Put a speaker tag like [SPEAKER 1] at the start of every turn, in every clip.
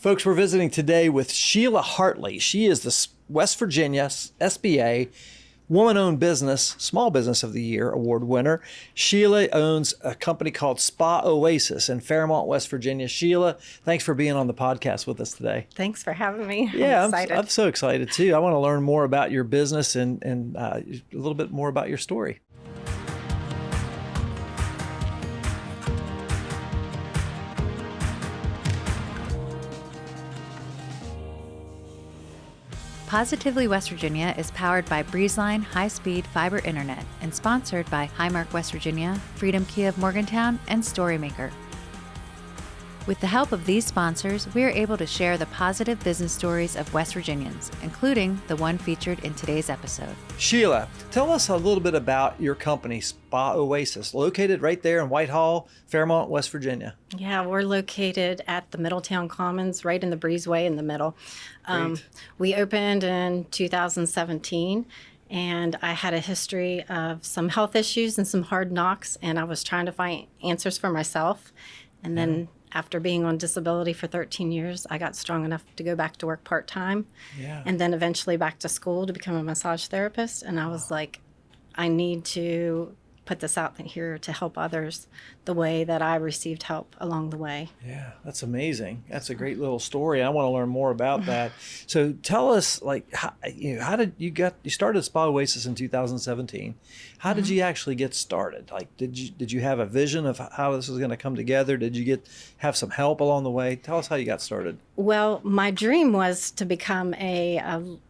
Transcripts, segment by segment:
[SPEAKER 1] Folks, we're visiting today with Sheila Hartley. She is the West Virginia SBA Woman-Owned Business, Small Business of the Year award winner. Sheila owns a company called SpaOasis in Fairmont, West Virginia. Sheila, thanks for being on the podcast with us today.
[SPEAKER 2] Thanks for having me.
[SPEAKER 1] Yeah,
[SPEAKER 2] I'm excited.
[SPEAKER 1] I'm so excited too. I want to learn more about your business and a little bit more about your story.
[SPEAKER 3] Positively West Virginia is powered by Breezeline high-speed fiber internet and sponsored by Highmark West Virginia, Freedom Key of Morgantown, and Storymaker. With the help of these sponsors, we are able to share the positive business stories of West Virginians, including the one featured in today's episode.
[SPEAKER 1] Sheila, tell us a little bit about your company, SpaOasis, located right there in Whitehall, Fairmont, West Virginia.
[SPEAKER 2] Yeah, we're located at the Middletown Commons, right in the Breezeway in the middle. We opened in 2017, and I had a history of some health issues and some hard knocks, and I was trying to find answers for myself. And then after being on disability for 13 years, I got strong enough to go back to work part-time, and then eventually back to school to become a massage therapist. And I was like, I need to put this out here to help others the way that I received help along the way.
[SPEAKER 1] Yeah, that's amazing. That's a great little story. I want to learn more about that. So tell us, how did you started SpaOasis in 2017. How did you actually get started? Did you have a vision of how this was going to come together? Did you have some help along the way? Tell us how you got started.
[SPEAKER 2] Well, my dream was to become a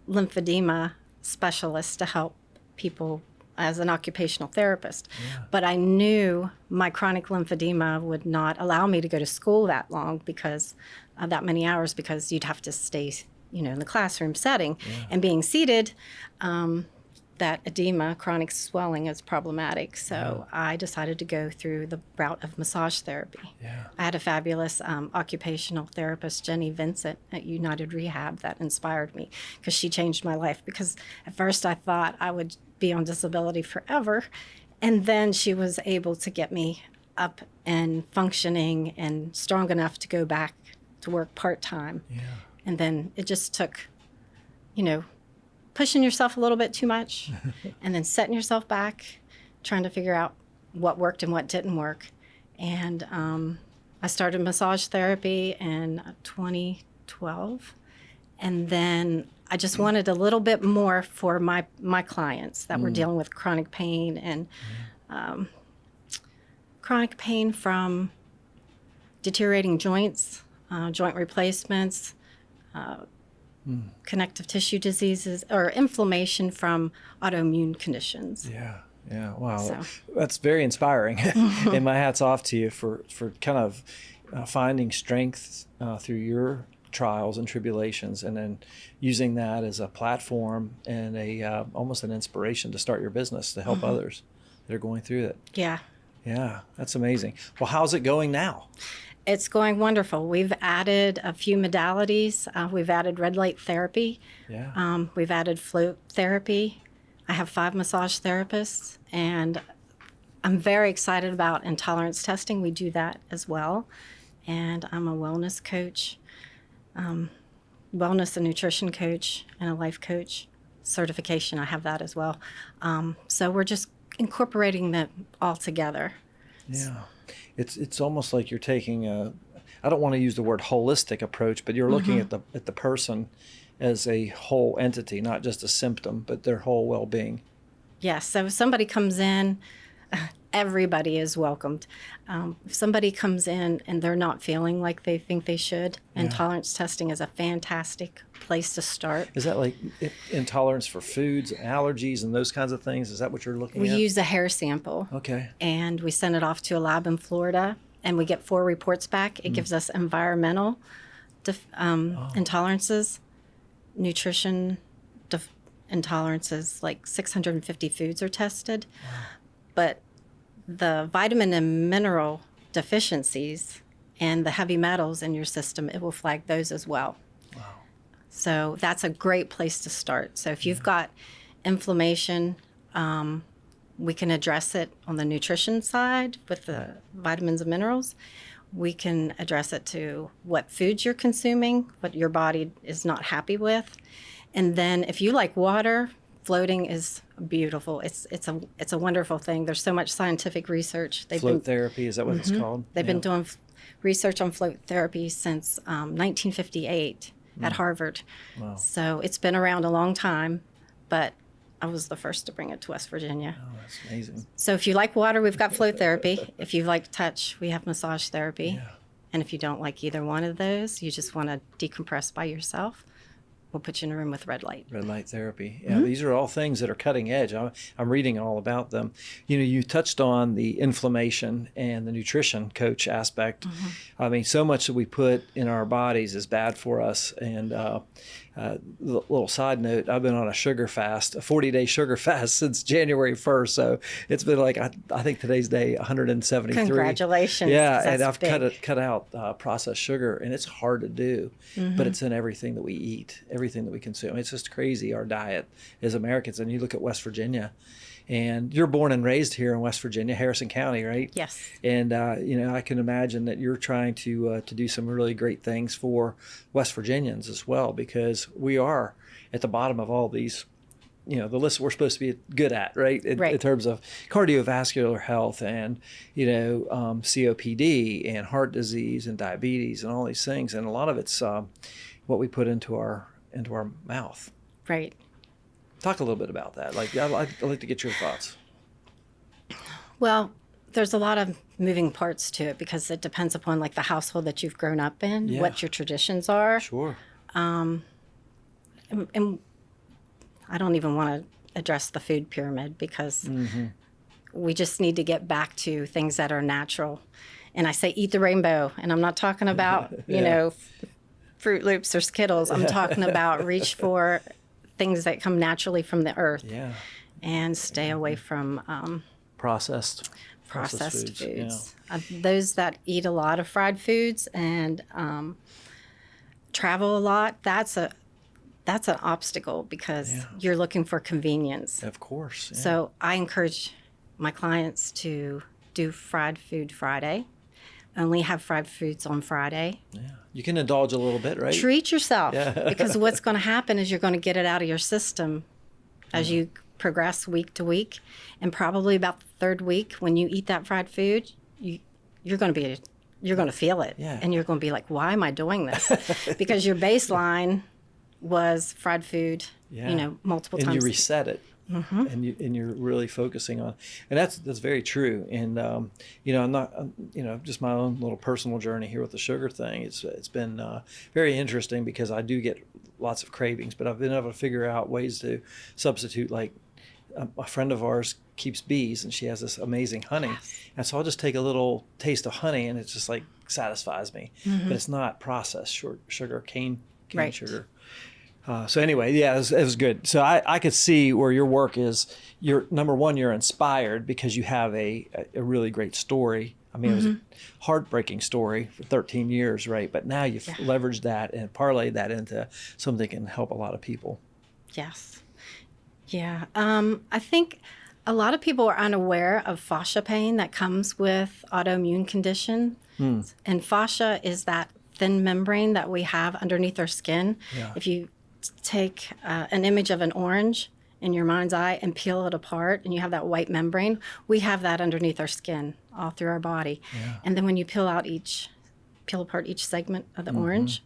[SPEAKER 2] lymphedema specialist to help people as an occupational therapist. But I knew my chronic lymphedema would not allow me to go to school that long because that many hours, because you'd have to stay, in the classroom setting. And being seated, that edema, chronic swelling is problematic. So I decided to go through the route of massage therapy. I had a fabulous occupational therapist, Jenny Vincent, at United Rehab that inspired me because she changed my life. Because at first I thought I would be on disability forever. And then she was able to get me up and functioning and strong enough to go back to work part-time. And then it just took, pushing yourself a little bit too much and then setting yourself back, trying to figure out what worked and what didn't work. And I started massage therapy in 2012. And then I just wanted a little bit more for my clients that were dealing with chronic pain and chronic pain from deteriorating joints, joint replacements, connective tissue diseases, or inflammation from autoimmune conditions.
[SPEAKER 1] Yeah, wow. That's very inspiring. And my hat's off to you for kind of finding strength through your trials and tribulations, and then using that as a platform and almost an inspiration to start your business to help others that are going through it. Yeah, that's amazing. Well, how's it going now?
[SPEAKER 2] It's going wonderful. We've added a few modalities. We've added red light therapy. We've added float therapy. I have 5 massage therapists, and I'm very excited about intolerance testing. We do that as well. And I'm a wellness coach, wellness and nutrition coach, and a life coach certification. I have that as well. So we're just incorporating them all together.
[SPEAKER 1] It's almost like you're taking I don't want to use the word holistic approach, but you're looking at the person as a whole entity, not just a symptom, but their whole well-being.
[SPEAKER 2] Yes. So if somebody comes in, everybody is welcomed. If somebody comes in and they're not feeling like they think they should, intolerance testing is a fantastic place to start.
[SPEAKER 1] Is that like intolerance for foods, allergies, and those kinds of things? Is that what you're looking at?
[SPEAKER 2] We use a hair sample.
[SPEAKER 1] Okay.
[SPEAKER 2] And we send it off to a lab in Florida, and we get 4 reports back. It gives us environmental intolerances, nutrition intolerances, like 650 foods are tested. But the vitamin and mineral deficiencies and the heavy metals in your system, it will flag those as well. So that's a great place to start. So if you've got inflammation, we can address it on the nutrition side with the vitamins and minerals, we can address it to what foods you're consuming, what your body is not happy with. And then if you like water, floating is beautiful. It's a wonderful thing. There's so much scientific research.
[SPEAKER 1] Float therapy, is that what it's called?
[SPEAKER 2] They've been doing research on float therapy since 1958 at Harvard.
[SPEAKER 1] Wow.
[SPEAKER 2] So it's been around a long time, but I was the first to bring it to West Virginia.
[SPEAKER 1] Oh, that's amazing.
[SPEAKER 2] So if you like water, we've got float therapy. If you like touch, we have massage therapy.
[SPEAKER 1] Yeah.
[SPEAKER 2] And if you don't like either one of those, you just want to decompress by yourself, we'll put you in a room with red light.
[SPEAKER 1] Red light therapy. Yeah, these are all things that are cutting edge. I'm reading all about them. You know, you touched on the inflammation and the nutrition coach aspect. I mean, so much that we put in our bodies is bad for us. And little side note, I've been on a sugar fast, a 40-day sugar fast since January 1st. So it's been like, I think today's day 173.
[SPEAKER 2] Congratulations.
[SPEAKER 1] Yeah, and
[SPEAKER 2] That's
[SPEAKER 1] I've cut out processed sugar, and it's hard to do, but it's in everything that we eat, everything that we consume. It's just crazy, our diet as Americans. And you look at West Virginia, and you're born and raised here in West Virginia, Harrison County, right?
[SPEAKER 2] Yes.
[SPEAKER 1] And you know, I can imagine that you're trying to do some really great things for West Virginians as well, because we are at the bottom of all these, you know, the list we're supposed to be good at, right? In terms of cardiovascular health and, you know, COPD and heart disease and diabetes and all these things. And a lot of it's what we put into our mouth.
[SPEAKER 2] Right.
[SPEAKER 1] Talk a little bit about that. Like, I'd like to get your thoughts.
[SPEAKER 2] Well, there's a lot of moving parts to it because it depends upon like the household that you've grown up in, what your traditions are.
[SPEAKER 1] Sure.
[SPEAKER 2] And I don't even want to address the food pyramid because we just need to get back to things that are natural. And I say eat the rainbow, and I'm not talking about, you know, Fruit Loops or Skittles. I'm talking about reach for things that come naturally from the earth. Yeah. And stay away from processed foods. Yeah. Those that eat a lot of fried foods and travel a lot, that's an obstacle because you're looking for convenience.
[SPEAKER 1] Of course. Yeah.
[SPEAKER 2] So I encourage my clients to do Fried Food Friday. Only have fried foods on Friday.
[SPEAKER 1] Yeah. You can indulge a little bit, right?
[SPEAKER 2] Treat yourself because what's going to happen is you're going to get it out of your system as you progress week to week. And probably about the third week when you eat that fried food, you're going to feel it. Yeah. And you're going to be like, why am I doing this? Because your baseline was fried food, you know, multiple times.
[SPEAKER 1] And you reset it. And you're really focusing on, and that's very true. And you know, I'm not, you know, just my own little personal journey here with the sugar thing. It's been very interesting because I do get lots of cravings, but I've been able to figure out ways to substitute. Like a friend of ours keeps bees, and she has this amazing honey, and so I'll just take a little taste of honey, and it just like satisfies me. But it's not processed sugar, cane sugar. So anyway, yeah, it was good. So I could see where your work is. You're number one, you're inspired because you have a really great story. I mean, it was a heartbreaking story for 13 years, right? But now you've leveraged that and parlayed that into something that can help a lot of people. Yes.
[SPEAKER 2] Yeah. I think a lot of people are unaware of fascia pain that comes with autoimmune condition. And fascia is that thin membrane that we have underneath our skin. Yeah. If you take an image of an orange in your mind's eye and peel it apart and you have that white membrane, we have that underneath our skin all through our body. Yeah. And then when you peel apart each segment of the orange,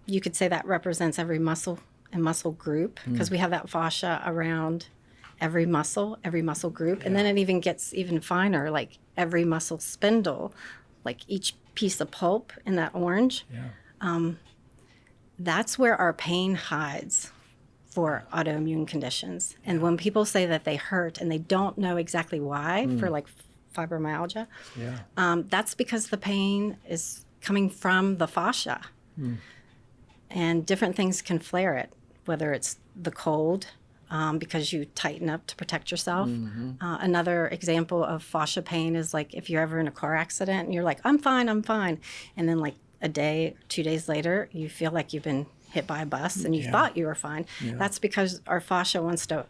[SPEAKER 2] you could say that represents every muscle and muscle group because we have that fascia around every muscle group. Yeah. And then it even gets even finer, like every muscle spindle, like each piece of pulp in that orange. Yeah. That's where our pain hides for autoimmune conditions. And when people say that they hurt and they don't know exactly why, for like fibromyalgia, that's because the pain is coming from the fascia. And different things can flare it, whether it's the cold, because you tighten up to protect yourself. Another example of fascia pain is like if you're ever in a car accident and you're like, I'm fine. And then like a day, 2 days later, you feel like you've been hit by a bus and you thought you were fine. Yeah. That's because our fascia wants to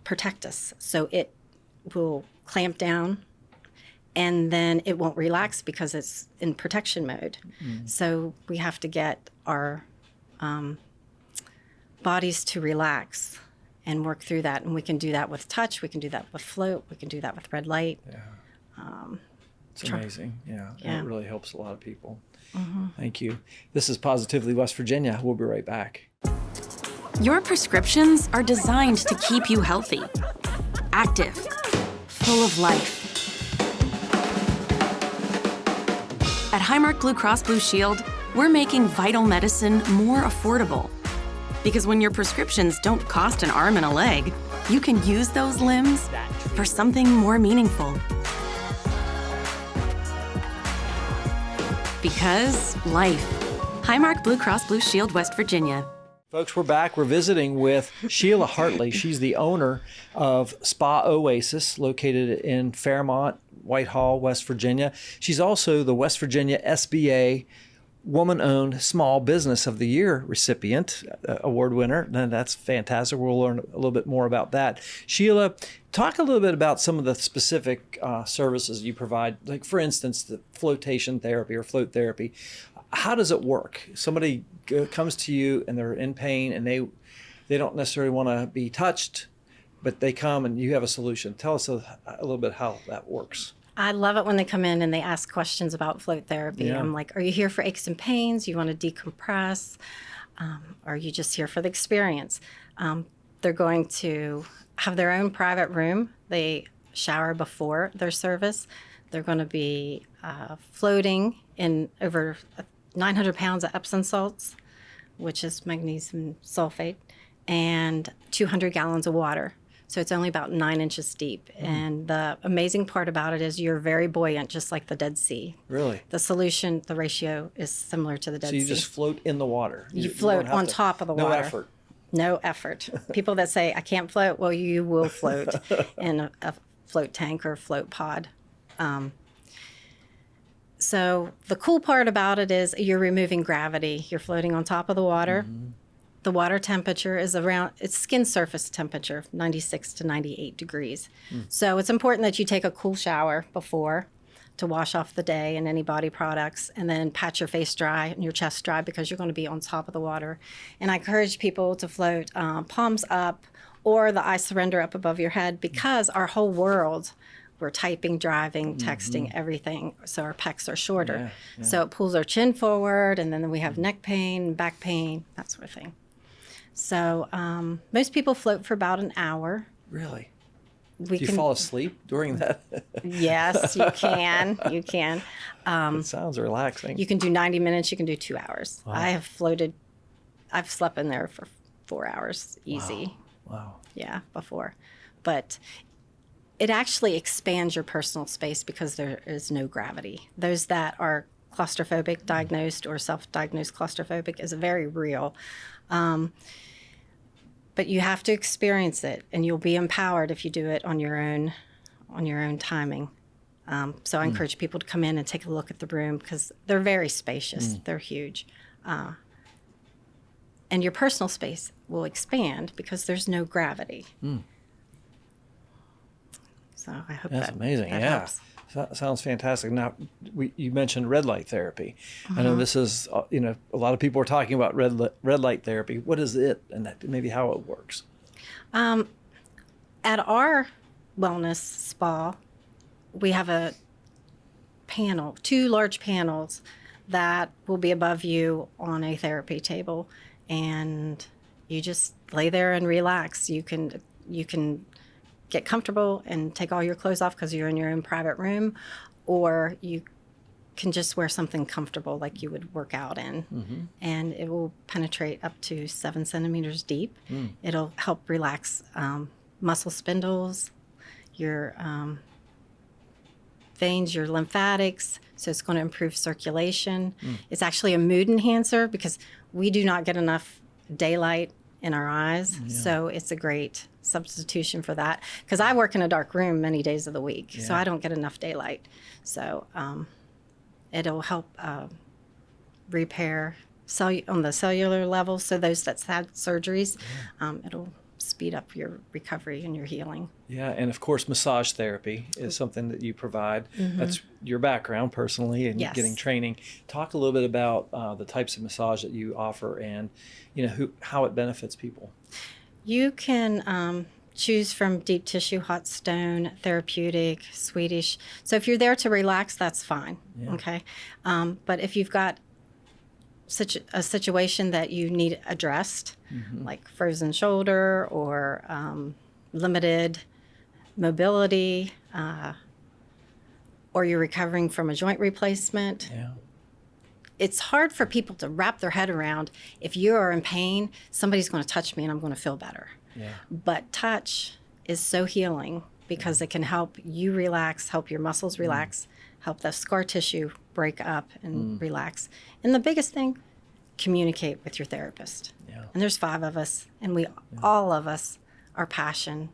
[SPEAKER 2] protect us. So it will clamp down and then it won't relax because it's in protection mode. So we have to get our bodies to relax and work through that. And we can do that with touch. We can do that with float. We can do that with red light.
[SPEAKER 1] Yeah. It's amazing. Yeah.
[SPEAKER 2] Yeah.
[SPEAKER 1] It really helps a lot of people. Thank you. This is Positively West Virginia. We'll be right back.
[SPEAKER 4] Your prescriptions are designed to keep you healthy, active, full of life. At Highmark Blue Cross Blue Shield, we're making vital medicine more affordable. Because when your prescriptions don't cost an arm and a leg, you can use those limbs for something more meaningful. Because life. Highmark Blue Cross Blue Shield, West Virginia.
[SPEAKER 1] Folks, we're back. We're visiting with Sheila Hartley. She's the owner of SpaOasis, located in Fairmont, Whitehall, West Virginia. She's also the West Virginia SBA Woman-Owned Small Business of the Year recipient, award winner. And that's fantastic. We'll learn a little bit more about that. Sheila, talk a little bit about some of the specific services you provide. Like, for instance, the flotation therapy or float therapy. How does it work? Somebody comes to you and they're in pain and they don't necessarily want to be touched, but they come and you have a solution. Tell us a little bit how that works.
[SPEAKER 2] I love it when they come in and they ask questions about float therapy.
[SPEAKER 1] Yeah.
[SPEAKER 2] I'm like, are you here for aches and pains? You want to decompress? Are you just here for the experience? They're going to have their own private room. They shower before their service. They're going to be floating in over 900 pounds of Epsom salts, which is magnesium sulfate, and 200 gallons of water. So it's only about 9 inches deep. And the amazing part about it is you're very buoyant, just like the Dead Sea.
[SPEAKER 1] Really?
[SPEAKER 2] The solution, the ratio is similar to the Dead Sea.
[SPEAKER 1] So you just float in the water.
[SPEAKER 2] You float on top of the water.
[SPEAKER 1] No effort.
[SPEAKER 2] No effort. People that say, I can't float, well, you will float in a float tank or float pod. So the cool part about it is you're removing gravity. You're floating on top of the water. The water temperature is it's skin surface temperature, 96 to 98 degrees. So it's important that you take a cool shower before to wash off the day and any body products, and then pat your face dry and your chest dry because you're going to be on top of the water. And I encourage people to float palms up or the I surrender up above your head, because our whole world, we're typing, driving, texting, everything. So our pecs are shorter.
[SPEAKER 1] Yeah.
[SPEAKER 2] So it pulls our chin forward, and then we have neck pain, back pain, that sort of thing. So most people float for about an hour.
[SPEAKER 1] Really? Do you fall asleep during that?
[SPEAKER 2] Yes, you can. You can.
[SPEAKER 1] It sounds relaxing.
[SPEAKER 2] You can do 90 minutes. You can do 2 hours.
[SPEAKER 1] Wow.
[SPEAKER 2] I've slept in there for 4 hours, easy.
[SPEAKER 1] Wow.
[SPEAKER 2] Yeah, before. But it actually expands your personal space because there is no gravity. Those that are claustrophobic, diagnosed or self-diagnosed claustrophobic is very real. But you have to experience it, and you'll be empowered if you do it on your own timing. So I encourage people to come in and take a look at the room because they're very spacious. They're huge. And your personal space will expand because there's no gravity. So I hope
[SPEAKER 1] that's amazing.
[SPEAKER 2] that
[SPEAKER 1] Yeah.
[SPEAKER 2] helps.
[SPEAKER 1] Sounds fantastic. Now, you mentioned red light therapy. I know this is, a lot of people are talking about red light therapy. What is it, and maybe how it works?
[SPEAKER 2] At our wellness spa, we have a panel, 2 large panels that will be above you on a therapy table, and you just lay there and relax. You can get comfortable and take all your clothes off because you're in your own private room, or you can just wear something comfortable like you would work out in, and it will penetrate up to 7 centimeters deep. It'll help relax muscle spindles, your veins, your lymphatics, so it's going to improve circulation. It's actually a mood enhancer because we do not get enough daylight in our eyes, so it's a great substitution for that, because I work in a dark room many days of the week, so I don't get enough daylight. So it'll help repair on the cellular level. So those that's had surgeries, it'll speed up your recovery and your healing.
[SPEAKER 1] Yeah, and of course, massage therapy is something that you provide. That's your background personally, and
[SPEAKER 2] Yes.
[SPEAKER 1] getting training. Talk a little bit about the types of massage that you offer, and how it benefits people.
[SPEAKER 2] You can choose from deep tissue, hot stone, therapeutic, Swedish. So if you're there to relax, that's fine.
[SPEAKER 1] Yeah.
[SPEAKER 2] Okay. But if you've got such a situation that you need addressed, like frozen shoulder or limited mobility, or you're recovering from a joint replacement,
[SPEAKER 1] Yeah.
[SPEAKER 2] it's hard for people to wrap their head around. If you are in pain, somebody's going to touch me and I'm going to feel better.
[SPEAKER 1] Yeah.
[SPEAKER 2] But touch is so healing because it can help you relax, help your muscles relax, help the scar tissue break up and relax. And the biggest thing, communicate with your therapist.
[SPEAKER 1] Yeah.
[SPEAKER 2] And there's 5 of us, and all of us, our passion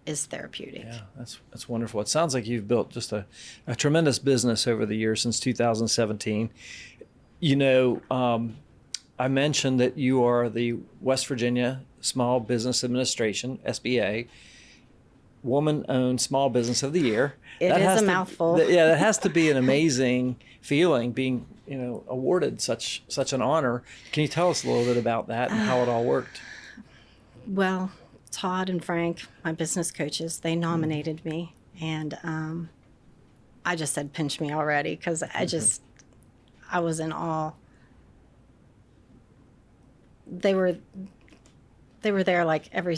[SPEAKER 2] is therapeutic.
[SPEAKER 1] Yeah, that's wonderful. It sounds like you've built just a tremendous business over the years since 2017. I mentioned that you are the West Virginia Small Business Administration, SBA, Woman-Owned Small Business of the Year.
[SPEAKER 2] It is a mouthful.
[SPEAKER 1] That has to be an amazing feeling, being awarded such an honor. Can you tell us a little bit about that and how it all worked?
[SPEAKER 2] Well, Todd and Frank, my business coaches, they nominated me, and I just said, pinch me already, because I was in awe. They were there like every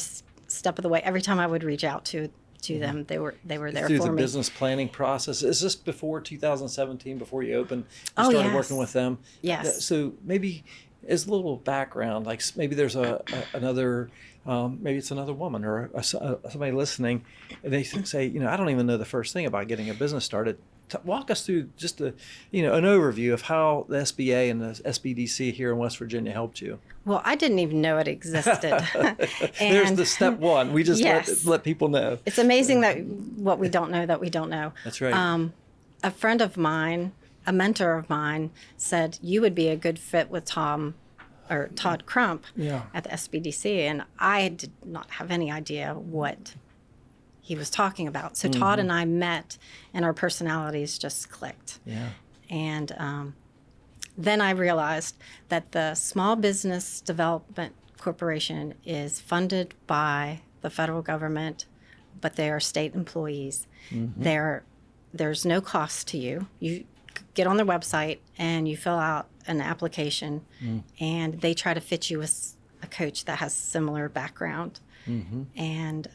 [SPEAKER 2] step of the way. Every time I would reach out to them, they were there
[SPEAKER 1] through
[SPEAKER 2] for
[SPEAKER 1] the
[SPEAKER 2] me.
[SPEAKER 1] business planning process. Is this before 2017, before you opened? You
[SPEAKER 2] Oh,
[SPEAKER 1] started
[SPEAKER 2] yes.
[SPEAKER 1] working with them?
[SPEAKER 2] Yes.
[SPEAKER 1] So maybe as a little background, like maybe there's another, maybe it's another woman or somebody listening, and they say, I don't even know the first thing about getting a business started. Walk us through just an overview of how the SBA and the SBDC here in West Virginia helped you.
[SPEAKER 2] Well, I didn't even know it existed.
[SPEAKER 1] There's the step one. We just
[SPEAKER 2] Yes.
[SPEAKER 1] let people know.
[SPEAKER 2] It's amazing that what we don't know that we don't know.
[SPEAKER 1] That's right.
[SPEAKER 2] A friend of mine, a mentor of mine, said you would be a good fit with Todd Crump at the SBDC, and I did not have any idea what he was talking about. So Todd and I met, and our personalities just clicked.
[SPEAKER 1] Yeah.
[SPEAKER 2] And then I realized that the Small Business Development Corporation is funded by the federal government, but they are state employees. There's no cost to you. You get on their website and you fill out an application, and they try to fit you with a coach that has similar background. And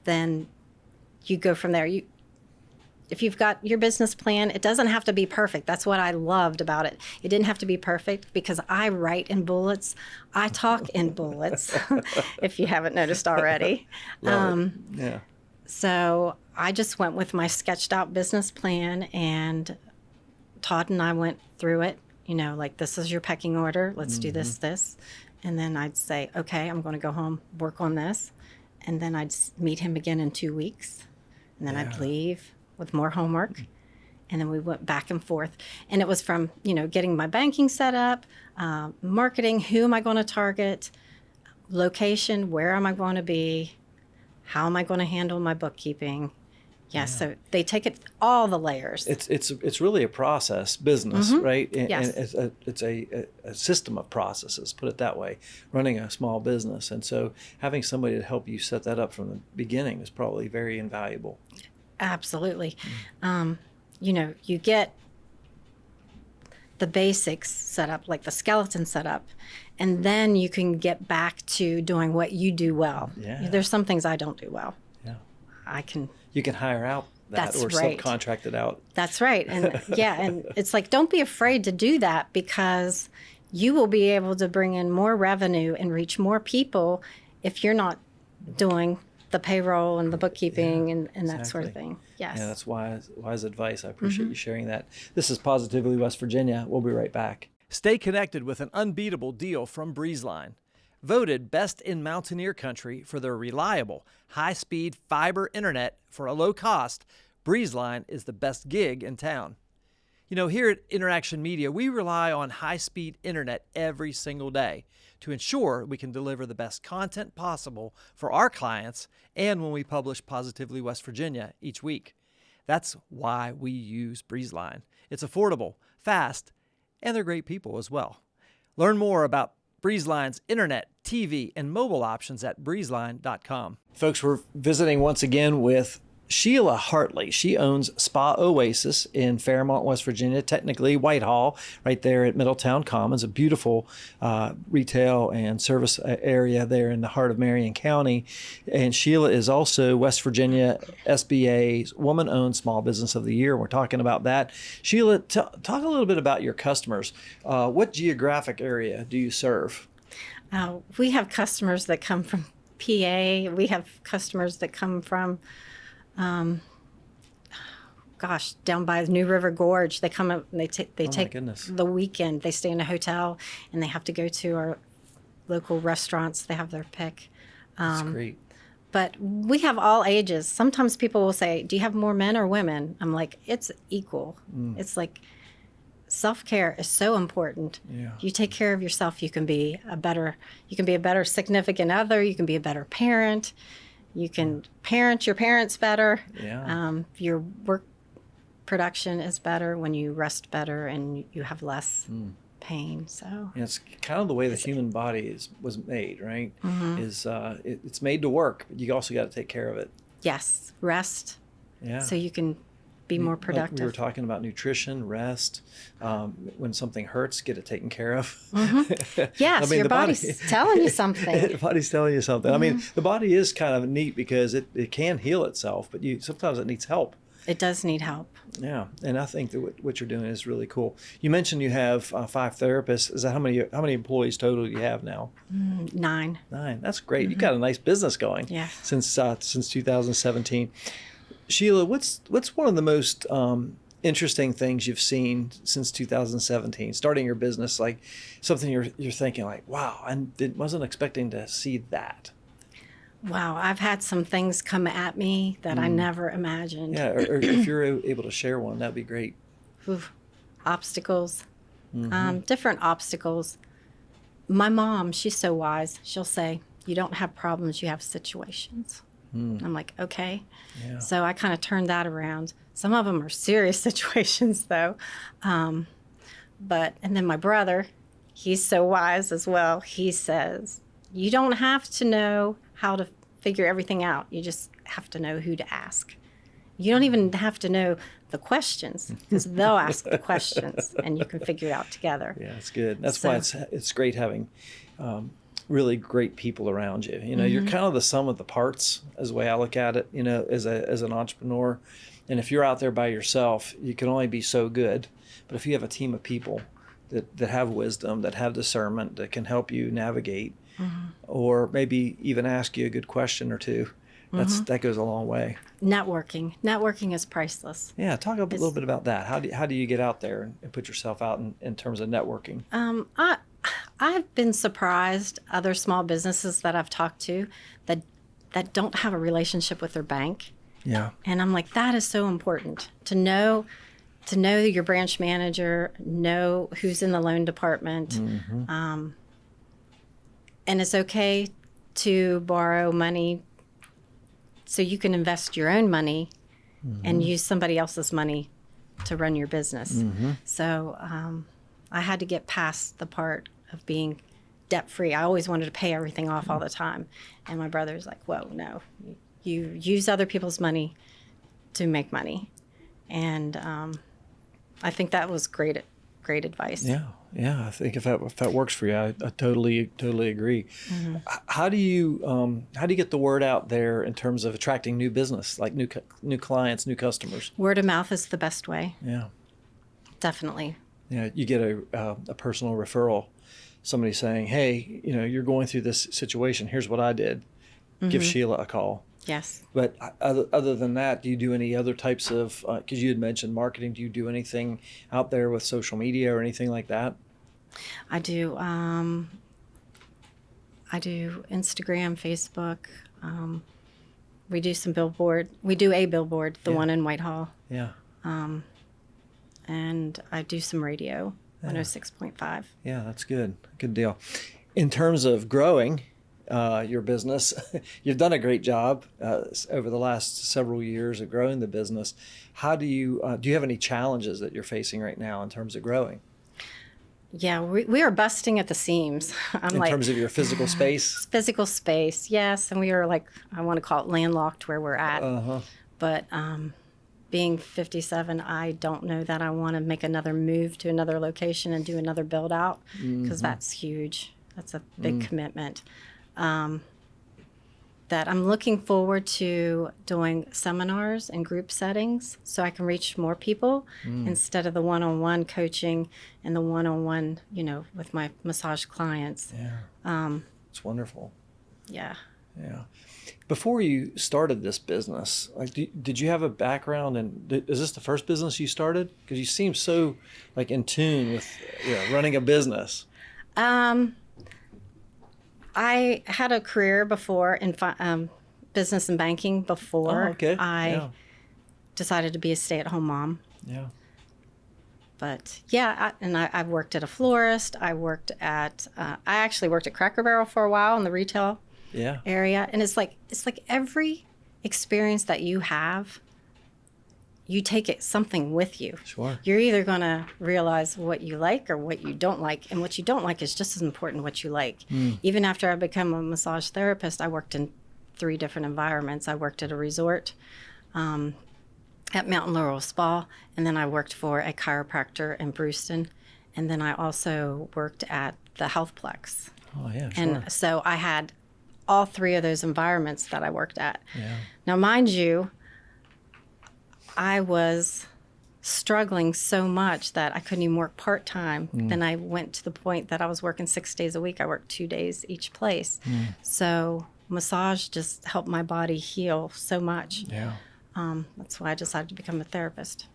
[SPEAKER 2] then you go from there. If you've got your business plan, it doesn't have to be perfect. That's what I loved about it. It didn't have to be perfect because I write in bullets. I talk in bullets, if you haven't noticed already.
[SPEAKER 1] Yeah.
[SPEAKER 2] So I just went with my sketched out business plan, and Todd and I went through it, like, this is your pecking order. Let's do this. And then I'd say, okay, I'm going to go home, work on this. And then I'd meet him again in 2 weeks. And then I'd leave with more homework. And then we went back and forth. And it was from, getting my banking set up, marketing, who am I going to target, location, where am I going to be, how am I going to handle my bookkeeping. So they take it all the layers.
[SPEAKER 1] It's really a process business, right?
[SPEAKER 2] Yes.
[SPEAKER 1] And it's a system of processes, put it that way, running a small business. And so having somebody to help you set that up from the beginning is probably very invaluable.
[SPEAKER 2] Absolutely. You get the basics set up, like the skeleton set up, and then you can get back to doing what you do well.
[SPEAKER 1] Yeah.
[SPEAKER 2] There's some things I don't do well.
[SPEAKER 1] Yeah.
[SPEAKER 2] You
[SPEAKER 1] can hire out that
[SPEAKER 2] That's
[SPEAKER 1] or
[SPEAKER 2] right.
[SPEAKER 1] subcontract it out.
[SPEAKER 2] That's right. And and it's like, don't be afraid to do that, because you will be able to bring in more revenue and reach more people if you're not doing the payroll and the bookkeeping and that sort of thing. Yes.
[SPEAKER 1] Yeah, that's wise advice. I appreciate you sharing that. This is Positively West Virginia. We'll be right back. Stay connected with an unbeatable deal from Breezeline. Voted best in Mountaineer Country for their reliable, high-speed fiber internet for a low cost, Breezeline is the best gig in town. Here at InnerAction Media, we rely on high-speed internet every single day to ensure we can deliver the best content possible for our clients and when we publish Positively West Virginia each week. That's why we use Breezeline. It's affordable, fast, and they're great people as well. Learn more about Breezeline's internet, TV, and mobile options at breezeline.com. Folks, we're visiting once again with Sheila Hartley. She owns SpaOasis in Fairmont, West Virginia, technically Whitehall, right there at Middletown Commons, a beautiful retail and service area there in the heart of Marion County. And Sheila is also West Virginia SBA's Woman-Owned Small Business of the Year. We're talking about that. Sheila, talk a little bit about your customers. What geographic area do you serve?
[SPEAKER 2] We have customers that come from PA. We have customers that come from down by the New River Gorge. They come up and they take the weekend. They stay in a hotel and they have to go to our local restaurants. They have their pick.
[SPEAKER 1] That's great.
[SPEAKER 2] But we have all ages. Sometimes people will say, do you have more men or women? I'm like, it's equal. It's like self-care is so important.
[SPEAKER 1] Yeah.
[SPEAKER 2] You take care of yourself, you can be a better significant other, you can be a better parent. You can parent your parents better.
[SPEAKER 1] Yeah.
[SPEAKER 2] Your work production is better when you rest better and you have less pain. So
[SPEAKER 1] it's kind of the way the human body was made, right? It's made to work, but you also got to take care of it.
[SPEAKER 2] Yes, rest.
[SPEAKER 1] Yeah.
[SPEAKER 2] So you can be more productive.
[SPEAKER 1] Like we were talking about nutrition, rest. When something hurts, get it taken care of.
[SPEAKER 2] Yes, your body's telling you something.
[SPEAKER 1] The body's telling you something. I mean, the body is kind of neat because it can heal itself, but sometimes it needs help.
[SPEAKER 2] It does need help.
[SPEAKER 1] Yeah, and I think that what you're doing is really cool. You mentioned you have 5 therapists. Is that how many employees total do you have now?
[SPEAKER 2] 9.
[SPEAKER 1] 9. That's great. You've got a nice business going.
[SPEAKER 2] Yeah.
[SPEAKER 1] Since 2017. Sheila, what's one of the most interesting things you've seen since 2017, starting your business? Like something you're thinking like, wow, I wasn't expecting to see that.
[SPEAKER 2] Wow, I've had some things come at me that I never imagined.
[SPEAKER 1] Yeah, or if you're able to share one, that'd be great.
[SPEAKER 2] Obstacles, different obstacles. My mom, she's so wise. She'll say, you don't have problems, you have situations. I'm like, okay.
[SPEAKER 1] Yeah.
[SPEAKER 2] So I kind of turned that around. Some of them are serious situations, though. And then my brother, he's so wise as well. He says, you don't have to know how to figure everything out. You just have to know who to ask. You don't even have to know the questions because they'll ask the questions and you can figure it out together.
[SPEAKER 1] Yeah, it's good. That's why it's great having really great people around you. You're kind of the sum of the parts, is the way I look at it, as an entrepreneur. And if you're out there by yourself, you can only be so good. But if you have a team of people that have wisdom, that have discernment, that can help you navigate, or maybe even ask you a good question or two, that goes a long way. Networking is priceless. Yeah, talk a little bit about that. How do you get out there and put yourself out in terms of networking?
[SPEAKER 2] I've been surprised other small businesses that I've talked to that don't have a relationship with their bank.
[SPEAKER 1] Yeah.
[SPEAKER 2] And I'm like, that is so important to know your branch manager, know who's in the loan department. And it's okay to borrow money so you can invest your own money and use somebody else's money to run your business. So I had to get past the part of being debt-free. I always wanted to pay everything off all the time. And my brother's like, whoa, no. You use other people's money to make money. And I think that was great advice.
[SPEAKER 1] Yeah. I think if that works for you, I totally agree. How do you get the word out there in terms of attracting new business, like new clients, new customers?
[SPEAKER 2] Word of mouth is the best way.
[SPEAKER 1] Yeah.
[SPEAKER 2] Definitely.
[SPEAKER 1] Yeah, you get a personal referral, somebody saying, hey, you're going through this situation. Here's what I did. Give Sheila a call.
[SPEAKER 2] Yes.
[SPEAKER 1] But other than that, do you do any other types of, because you had mentioned marketing, do you do anything out there with social media or anything like that?
[SPEAKER 2] I do. I do Instagram, Facebook. We do some billboard. We do a billboard, the one in Whitehall.
[SPEAKER 1] Yeah.
[SPEAKER 2] and I do some radio, 106.5.
[SPEAKER 1] Yeah, that's good. Good deal. In terms of growing your business, you've done a great job over the last several years of growing the business. How do you have any challenges that you're facing right now in terms of growing?
[SPEAKER 2] Yeah, we are busting at the seams.
[SPEAKER 1] In terms of your physical space?
[SPEAKER 2] Physical space, yes. And we are like, I want to call it landlocked where we're at. But being 57, I don't know that I want to make another move to another location and do another build out, because that's huge. That's a big commitment. That I'm looking forward to doing seminars and group settings so I can reach more people instead of the one-on-one coaching and the one-on-one, with my massage clients.
[SPEAKER 1] Yeah. It's wonderful.
[SPEAKER 2] Yeah.
[SPEAKER 1] Yeah. Before you started this business, did you have a background is this the first business you started? Because you seem so in tune with running a business.
[SPEAKER 2] I had a career before in business and banking before I decided to be a stay-at-home mom.
[SPEAKER 1] Yeah.
[SPEAKER 2] But I've worked at a florist. I actually worked at Cracker Barrel for a while in the retail area. And it's like every experience that you have, you take something with you.
[SPEAKER 1] Sure.
[SPEAKER 2] You're either going to realize what you like or what you don't like. And what you don't like is just as important as what you like. Even after I became a massage therapist, I worked in 3 different environments. I worked at a resort, at Mountain Laurel Spa, and then I worked for a chiropractor in Brewston. And then I also worked at the Healthplex.
[SPEAKER 1] Oh, yeah, sure.
[SPEAKER 2] And so I had all 3 of those environments that I worked at.
[SPEAKER 1] Yeah.
[SPEAKER 2] Now, mind you, I was struggling so much that I couldn't even work part-time. Then I went to the point that I was working 6 days a week. I worked 2 days each place. So massage just helped my body heal so much.
[SPEAKER 1] Yeah.
[SPEAKER 2] That's why I decided to become a therapist.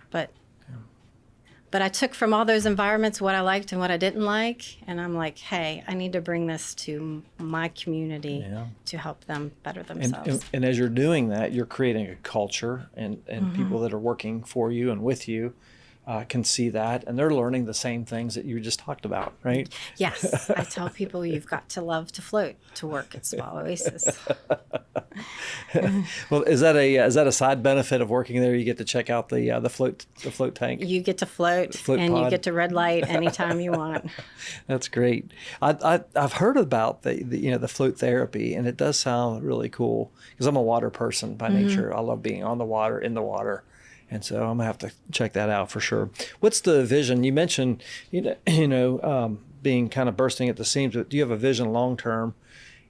[SPEAKER 2] But I took from all those environments what I liked and what I didn't like. And I'm like, hey, I need to bring this to my community to help them better themselves.
[SPEAKER 1] And as you're doing that, you're creating a culture, and people that are working for you and with you can see that, and they're learning the same things that you just talked about, right?
[SPEAKER 2] Yes. I tell people you've got to love to float to work at SpaOasis.
[SPEAKER 1] Well, is that a side benefit of working there? You get to check out the float tank.
[SPEAKER 2] You get to float and
[SPEAKER 1] pod.
[SPEAKER 2] You get to red light anytime you want.
[SPEAKER 1] That's great. I've heard about the float therapy, and it does sound really cool because I'm a water person by nature. I love being on the water, in the water. And so I'm gonna have to check that out for sure. What's the vision? You mentioned, being kind of bursting at the seams. But do you have a vision long term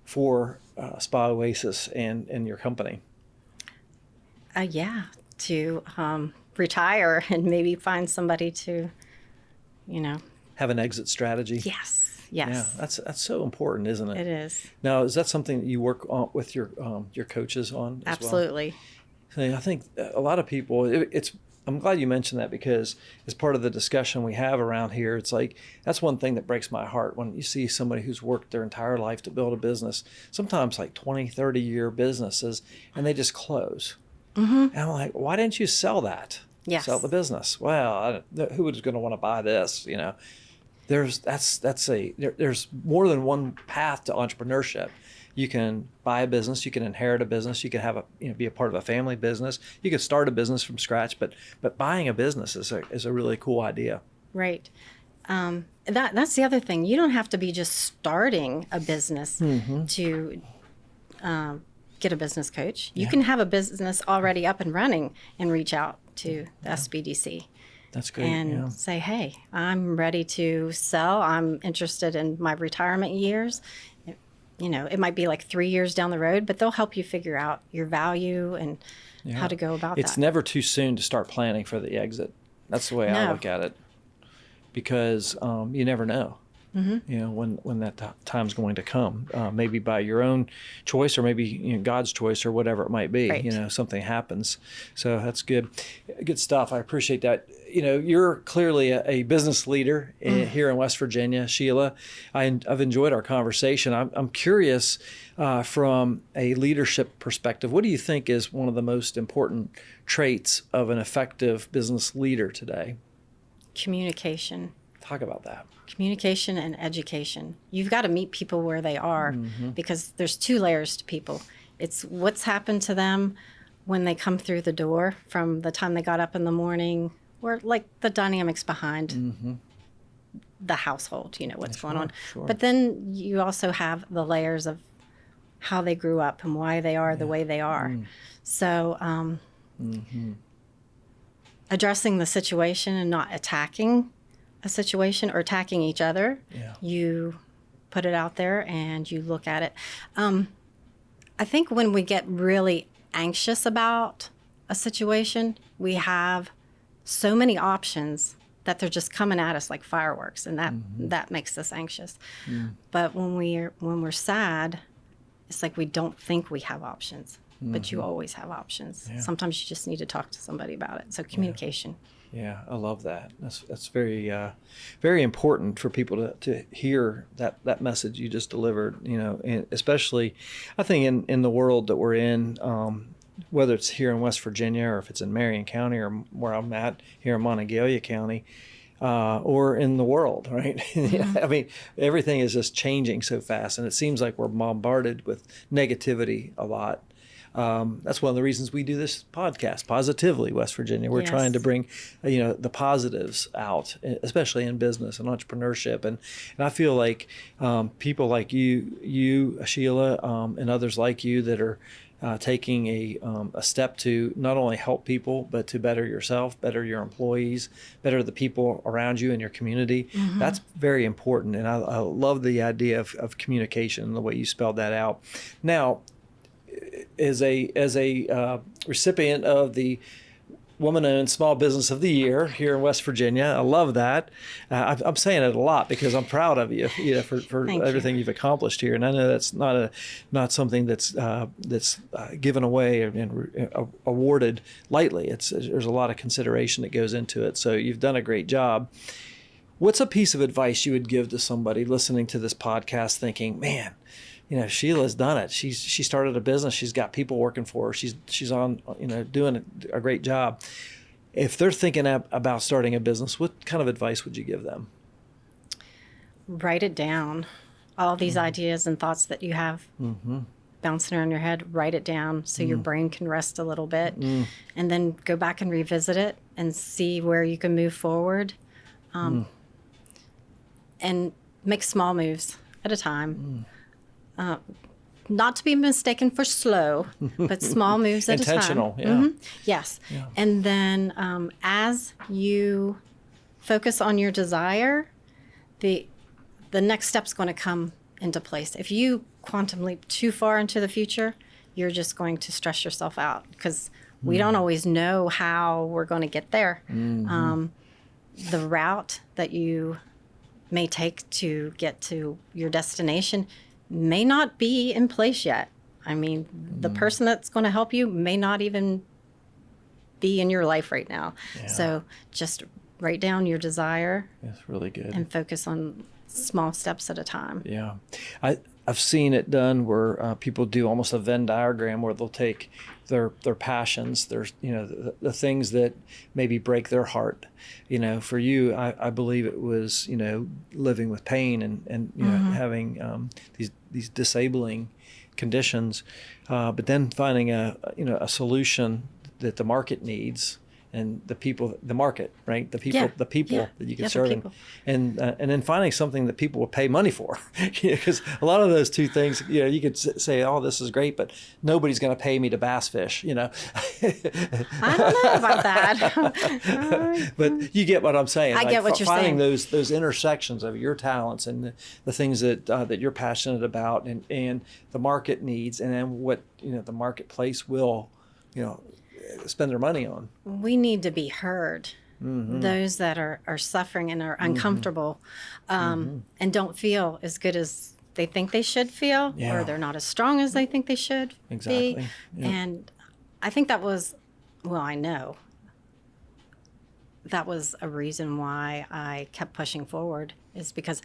[SPEAKER 1] for SpaOasis and your company?
[SPEAKER 2] To retire and maybe find somebody to,
[SPEAKER 1] have an exit strategy.
[SPEAKER 2] Yes.
[SPEAKER 1] Yeah, that's so important, isn't it?
[SPEAKER 2] It is.
[SPEAKER 1] Now, is that something that you work on with your coaches on?
[SPEAKER 2] Absolutely.
[SPEAKER 1] Well? I think a lot of people, I'm glad you mentioned that, because as part of the discussion we have around here, it's like, that's one thing that breaks my heart when you see somebody who's worked their entire life to build a business, sometimes 20, 30 year businesses, and they just close. And I'm like, why didn't you sell that?
[SPEAKER 2] Yes.
[SPEAKER 1] Sell the business. Well, who is going to want to buy this? There's more than one path to entrepreneurship. You can buy a business, you can inherit a business, you can have be a part of a family business, you can start a business from scratch, but buying a business is a really cool idea.
[SPEAKER 2] Right. That's the other thing. You don't have to be just starting a business to get a business coach. You can have a business already up and running and reach out to the SBDC.
[SPEAKER 1] That's great.
[SPEAKER 2] And say, hey, I'm ready to sell. I'm interested in my retirement years. It might be 3 years down the road, but they'll help you figure out your value and how to go about that.
[SPEAKER 1] It's never too soon to start planning for the exit. That's the way I look at it, because you never know. When that time's going to come, maybe by your own choice, or maybe God's choice, or whatever it might be.
[SPEAKER 2] Right.
[SPEAKER 1] Something happens. So that's good stuff. I appreciate that. You're clearly a business leader here in West Virginia, Sheila. I've enjoyed our conversation. I'm curious, from a leadership perspective, what do you think is one of the most important traits of an effective business leader today?
[SPEAKER 2] Communication.
[SPEAKER 1] Talk about that.
[SPEAKER 2] Communication and education. You've got to meet people where they are because there's 2 layers to people. It's what's happened to them when they come through the door from the time they got up in the morning, or like the dynamics behind the household, what's going on.
[SPEAKER 1] Sure.
[SPEAKER 2] But then you also have the layers of how they grew up and why they are the way they are. So addressing the situation and not attacking a situation or attacking each other, you put it out there and you look at it. I think when we get really anxious about a situation, we have so many options that they're just coming at us like fireworks, and that makes us anxious. But when we're sad, it's like we don't think we have options, but you always have options. Sometimes you just need to talk to somebody about it. So communication.
[SPEAKER 1] Yeah, I love that. That's very very important for people to hear that message you just delivered. And especially, I think in the world that we're in, whether it's here in West Virginia or if it's in Marion County or where I'm at here in Monongalia County, or in the world, right? I mean, everything is just changing so fast, and it seems like we're bombarded with negativity a lot. That's one of the reasons we do this podcast, Positively West Virginia. We're trying to bring, the positives out, especially in business and entrepreneurship. And I feel like people like you, Sheila, and others like you that are taking a step to not only help people, but to better yourself, better your employees, better the people around you in your community. That's very important. And I love the idea of communication and the way you spelled that out. Now, as a recipient of the Woman-Owned Small Business of the Year here in West Virginia, I love that. I'm saying it a lot because I'm proud of you, for everything you've accomplished here. And I know that's not something that's given away and awarded lightly. There's a lot of consideration that goes into it. So you've done a great job. What's a piece of advice you would give to somebody listening to this podcast, thinking, man, Sheila's done it. She started a business. She's got people working for her. She's on, doing a great job. If they're thinking about starting a business, what kind of advice would you give them?
[SPEAKER 2] Write it down. All these ideas and thoughts that you have bouncing around your head, write it down so your brain can rest a little bit, and then go back and revisit it and see where you can move forward, and make small moves at a time. Not to be mistaken for slow, but small moves at a time.
[SPEAKER 1] Intentional, yeah.
[SPEAKER 2] Yes.
[SPEAKER 1] Yeah.
[SPEAKER 2] And then as you focus on your desire, the next step's going to come into place. If you quantum leap too far into the future, you're just going to stress yourself out because we don't always know how we're going to get there. The route that you may take to get to your destination may not be in place yet. I mean, the person that's going to help you may not even be in your life right now. Yeah. So just write down your desire.
[SPEAKER 1] That's really good.
[SPEAKER 2] And focus on small steps at a time.
[SPEAKER 1] Yeah. I've seen it done where people do almost a Venn diagram where they'll take their passions, the things that maybe break their heart. For you, I believe it was, living with pain and having these disabling conditions, but then finding a solution that the market needs. And the market, right? The people that you can serve, and then finding something that people will pay money for, because a lot of those two things, you could say, "Oh, this is great," but nobody's going to pay me to bass fish,
[SPEAKER 2] I don't know about that.
[SPEAKER 1] But you get what I'm saying.
[SPEAKER 2] I get what you're saying.
[SPEAKER 1] Finding those intersections of your talents and the things that you're passionate about, and the market needs, and then what the marketplace will, spend their money on.
[SPEAKER 2] We need to be heard. Those that are suffering and are uncomfortable and don't feel as good as they think they should feel, or they're not as strong as they think they should be. Yeah. And I think that was, I know that was a reason why I kept pushing forward, is because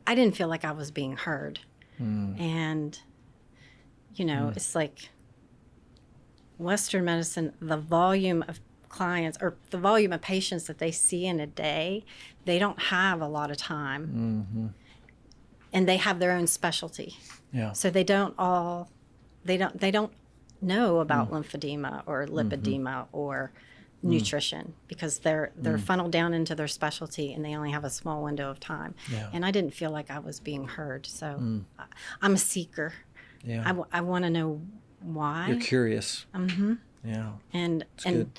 [SPEAKER 2] I didn't feel like I was being heard. And, it's like Western medicine, the volume of clients or the volume of patients that they see in a day, they don't have a lot of time. And they have their own specialty.
[SPEAKER 1] Yeah.
[SPEAKER 2] So they don't know about lymphedema or lipedema or nutrition because they're funneled down into their specialty and they only have a small window of time.
[SPEAKER 1] Yeah.
[SPEAKER 2] And I didn't feel like I was being heard. So I'm a seeker.
[SPEAKER 1] Yeah.
[SPEAKER 2] I want to know why.
[SPEAKER 1] You're curious. Yeah.
[SPEAKER 2] And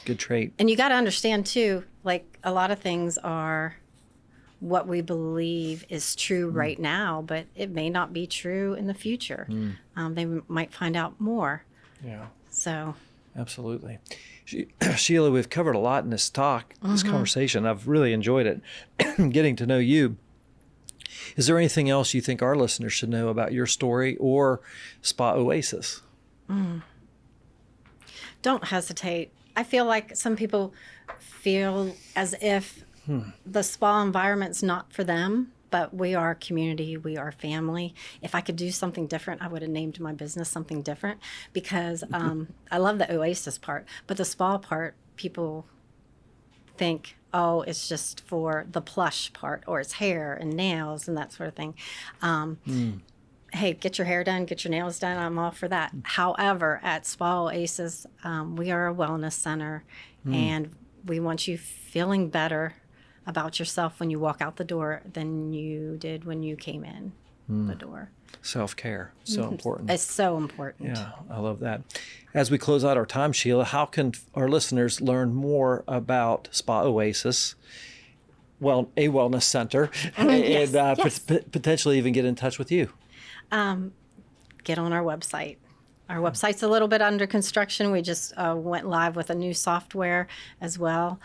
[SPEAKER 1] good trait.
[SPEAKER 2] And you got to understand too, like a lot of things are what we believe is true right now, but it may not be true in the future. They might find out more.
[SPEAKER 1] Yeah.
[SPEAKER 2] So.
[SPEAKER 1] Absolutely. Sheila, we've covered a lot in this this conversation. I've really enjoyed it, getting to know you. Is there anything else you think our listeners should know about your story or SpaOasis?
[SPEAKER 2] Don't hesitate. I feel like some people feel as if the spa environment's not for them, but we are a community, we are family. If I could do something different, I would have named my business something different because I love the Oasis part, but the spa part, people think, oh, it's just for the plush part or it's hair and nails and that sort of thing. Hey, get your hair done, get your nails done, I'm all for that. However, at SpaOasis, we are a wellness center and we want you feeling better about yourself when you walk out the door than you did when you came in the door.
[SPEAKER 1] Self-care, so important.
[SPEAKER 2] It's so important.
[SPEAKER 1] Yeah, I love that. As we close out our time, Sheila, how can our listeners learn more about SpaOasis, well, a wellness center, and potentially even get in touch with you?
[SPEAKER 2] Get on our website. Our website's a little bit under construction. We just went live with a new software as well.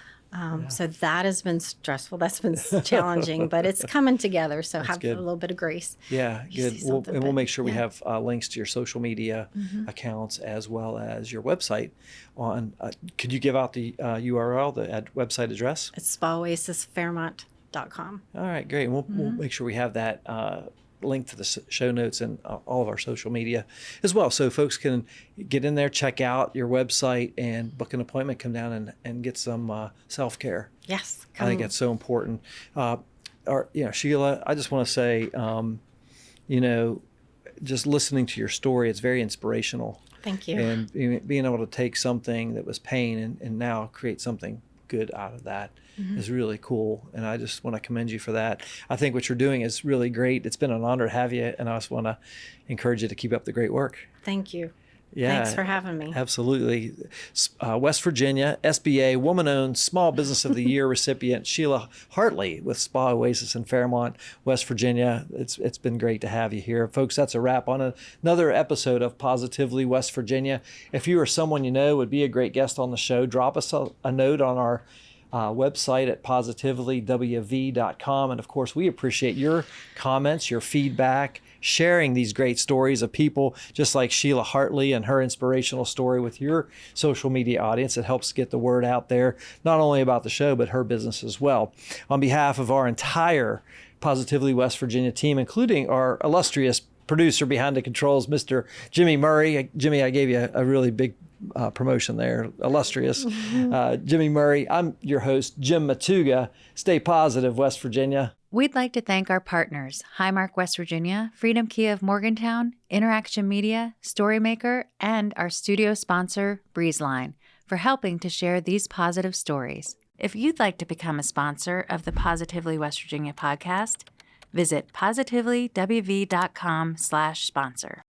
[SPEAKER 2] So that has been stressful. That's been challenging, but it's coming together. So have a little bit of grace.
[SPEAKER 1] Yeah, good. We'll make sure we have links to your social media accounts as well as your website. Could you give out the URL, the website address?
[SPEAKER 2] It's SpaOasisFairmont.com.
[SPEAKER 1] All right, great. We'll make sure we have that link to the show notes and all of our social media as well. So folks can get in there, check out your website and book an appointment, come down and get some self-care.
[SPEAKER 2] Yes.
[SPEAKER 1] I think that's so important. Sheila, I just want to say, just listening to your story, it's very inspirational.
[SPEAKER 2] Thank you.
[SPEAKER 1] And being able to take something that was pain and now create something good out of that is really cool. And I just want to commend you for that. I think what you're doing is really great. It's been an honor to have you. And I just want to encourage you to keep up the great work.
[SPEAKER 2] Thank you.
[SPEAKER 1] Yeah,
[SPEAKER 2] thanks for having me.
[SPEAKER 1] Absolutely. West Virginia, SBA Woman-Owned Small Business of the Year recipient Sheila Hartley with SpaOasis in Fairmont, West Virginia. It's been great to have you here. Folks, that's a wrap on another episode of Positively West Virginia. If you or someone you know would be a great guest on the show, drop us a note on our website at positivelywv.com. And of course, we appreciate your comments, your feedback, sharing these great stories of people just like Sheila Hartley and her inspirational story with your social media audience. It helps get the word out there, not only about the show, but her business as well. On behalf of our entire Positively West Virginia team, including our illustrious producer behind the controls, Mr. Jimmy Murray. Jimmy, I gave you a really big promotion there, illustrious. Jimmy Murray. I'm your host, Jim Matuga. Stay positive, West Virginia.
[SPEAKER 3] We'd like to thank our partners, Highmark West Virginia, Freedom Kia of Morgantown, InnerAction Media, Storymaker, and our studio sponsor, Breezeline, for helping to share these positive stories. If you'd like to become a sponsor of the Positively West Virginia podcast, visit positivelywv.com/sponsor.